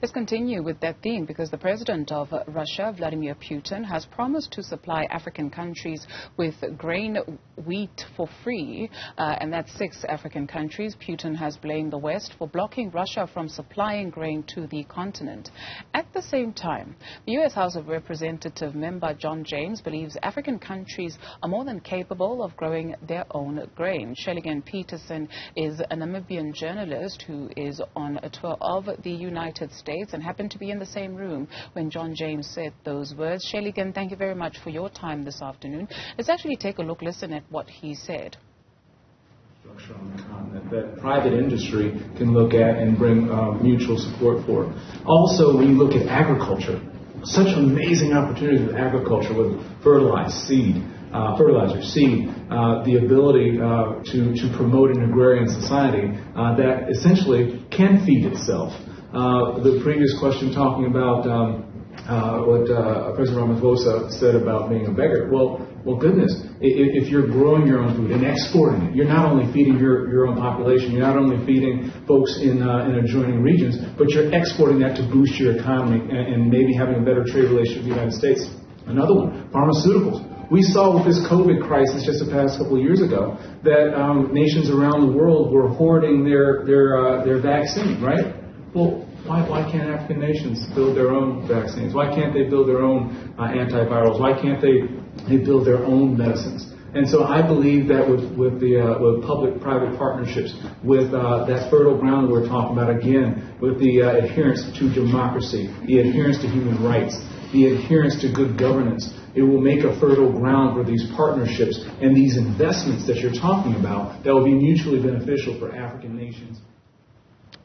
Let's continue with that theme because the president of Russia, Vladimir Putin, has promised to supply African countries with grain, wheat for free, and that's 6 African countries. Putin has blamed the West for blocking Russia from supplying grain to the continent. At the same time, the U.S. House of Representative member John James believes African countries are more than capable of growing their own grain. Shelleygan Petersen is a Namibian journalist who is on a tour of the United States and happened to be in the same room when John James said those words. Shelleygan, thank you very much for your time this afternoon. Let's actually take a look, listen at what he said. Structure on the continent that private industry can look at and bring mutual support for. Also, when you look at agriculture, such amazing opportunities with agriculture, with fertilizer, seed, the ability to promote an agrarian society that essentially can feed itself. The previous question talking about what President Ramaphosa said about being a beggar. Well, goodness, if you're growing your own food and exporting it, you're not only feeding your own population, you're not only feeding folks in adjoining regions, but you're exporting that to boost your economy and maybe having a better trade relationship with the United States. Another one, pharmaceuticals. We saw with this COVID crisis just the past couple of years ago that nations around the world were hoarding their vaccine, right? Well, why can't African nations build their own vaccines? Why can't they build their own antivirals? Why can't they build their own medicines? And so I believe that with public-private partnerships, with that fertile ground that we're talking about again, with the adherence to democracy, the adherence to human rights, the adherence to good governance, it will make a fertile ground for these partnerships and these investments that you're talking about that will be mutually beneficial for African nations.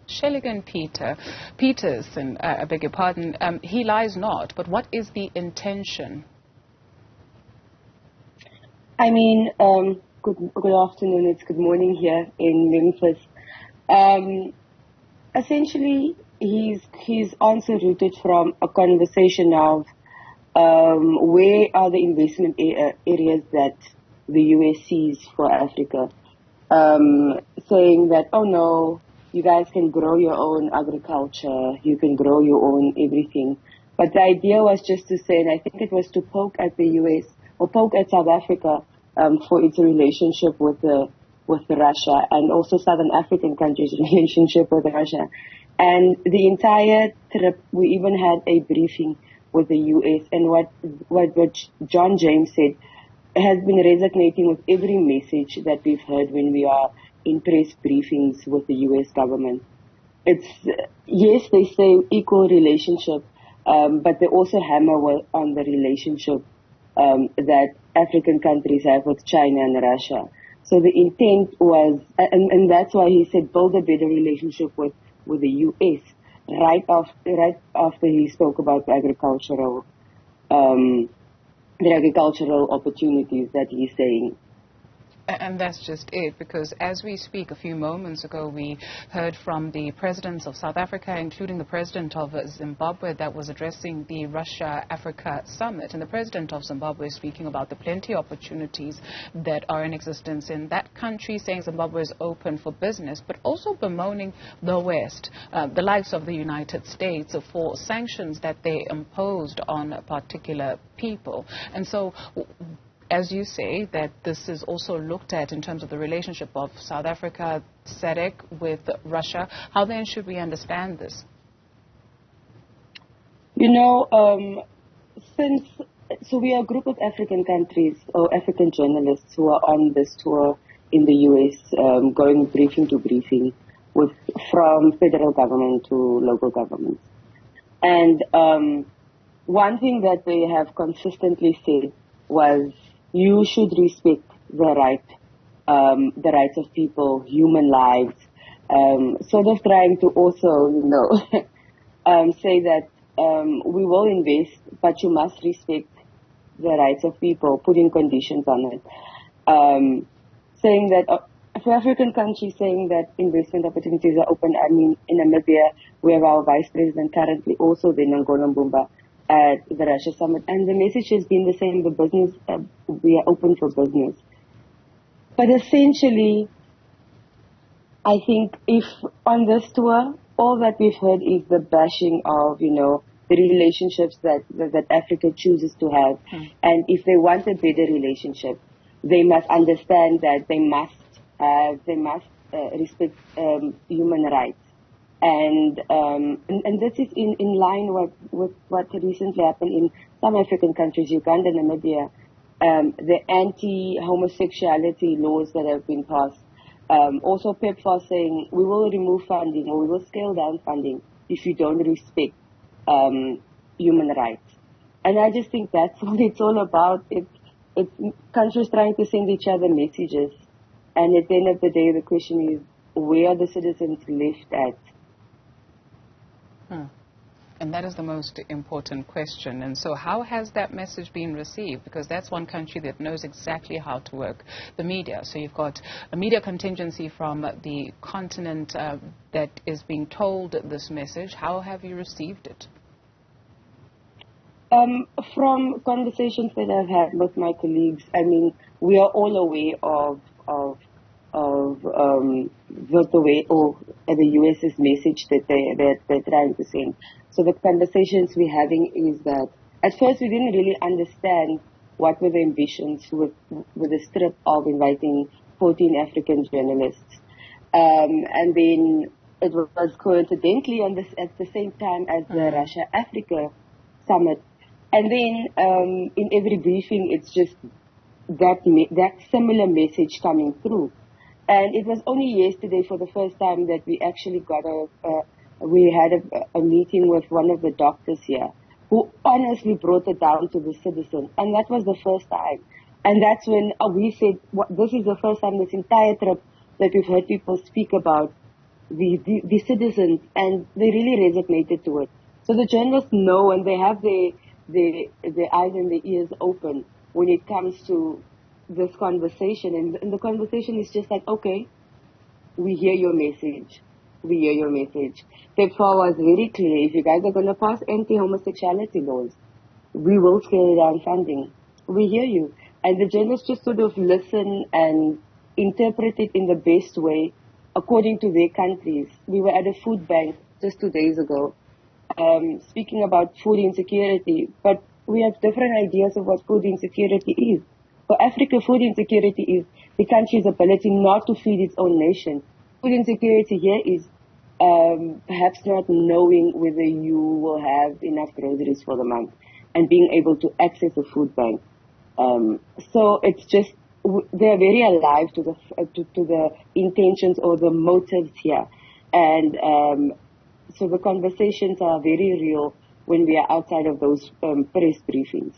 Shelleygan Petersen, I beg your pardon, he lies not, but what is the intention? I mean, good afternoon, it's good morning here in Memphis. Essentially, his answer rooted from a conversation of where are the investment areas that the US sees for Africa, saying that, oh no, you guys can grow your own agriculture, you can grow your own everything. But the idea was just to say, and I think it was to poke at the US or poke at South Africa for its relationship with Russia, and also Southern African countries' relationship with Russia. And the entire trip, we even had a briefing with the US, and what John James said has been resonating with every message that we've heard when we are in press briefings with the US government. It's, yes, they say equal relationship, but they also hammer on the relationship that African countries have with China and Russia. So the intent was, and that's why he said build a better relationship with the US right after he spoke about the agricultural opportunities that he's saying. And that's just it, because as we speak, a few moments ago, we heard from the presidents of South Africa, including the president of Zimbabwe, that was addressing the Russia-Africa summit. And the president of Zimbabwe is speaking about the plenty of opportunities that are in existence in that country, saying Zimbabwe is open for business, but also bemoaning the West, the likes of the United States, for sanctions that they imposed on particular people. And so, as you say, that this is also looked at in terms of the relationship of South Africa, SADC with Russia. How then should we understand this? You know, so we are a group of African countries or African journalists who are on this tour in the US, going briefing to briefing from federal government to local governments. And one thing that they have consistently said was, you should respect the rights of people, human lives, sort of trying to also, say that we will invest, but you must respect the rights of people, putting conditions on it. Saying that, for African countries, saying that investment opportunities are open. I mean, in Namibia, we have our vice president currently also there, Ngolo Mbumba, at the Russia summit, and the message has been the same: the business, we are open for business. But essentially, I think if on this tour, all that we've heard is the bashing of, you know, the relationships that Africa chooses to have. And if they want a better relationship, they must understand that they must respect human rights. And this is in line with what recently happened in some African countries, Uganda, Namibia, the anti-homosexuality laws that have been passed. Also PEPFAR saying we will remove funding or we will scale down funding if you don't respect human rights. And I just think that's what it's all about. It's countries trying to send each other messages. And at the end of the day, the question is, where are the citizens left at? And that is the most important question. And so how has that message been received? Because that's one country that knows exactly how to work the media. So you've got a media contingency from the continent that is being told this message. How have you received it? From conversations that I've had with my colleagues, I mean, we are all aware of the way or the US's message that they're trying to send. So the conversations we're having is that at first we didn't really understand what were the ambitions with the strip of inviting 14 African journalists. And then it was coincidentally at the same time as the Russia-Africa summit. And then in every briefing, it's just that similar message coming through. And it was only yesterday for the first time that we actually got we had a meeting with one of the doctors here who honestly brought it down to the citizen. And that was the first time. And that's when we said, this is the first time this entire trip that we've heard people speak about the citizens, and they really resonated to it. So the journalists know, and they have their eyes and their ears open when it comes to this conversation. And the conversation is just like, okay, we hear your message. We hear your message. PEPFAR was very clear. If you guys are going to pass anti-homosexuality laws, we will scale down funding. We hear you. And the journalists just sort of listen and interpret it in the best way according to their countries. We were at a food bank just 2 days ago, speaking about food insecurity, but we have different ideas of what food insecurity is. For Africa, food insecurity is the country's ability not to feed its own nation. Food insecurity here is perhaps not knowing whether you will have enough groceries for the month and being able to access a food bank. So it's just, they're very alive to the intentions or the motives here. And so the conversations are very real when we are outside of those press briefings.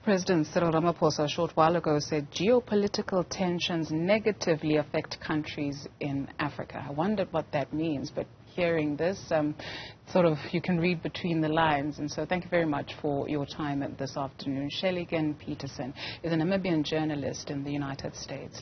President Cyril Ramaphosa a short while ago said geopolitical tensions negatively affect countries in Africa. I wondered what that means, but hearing this, sort of you can read between the lines. And so thank you very much for your time this afternoon. Shelleygan Petersen is a Namibian journalist in the United States.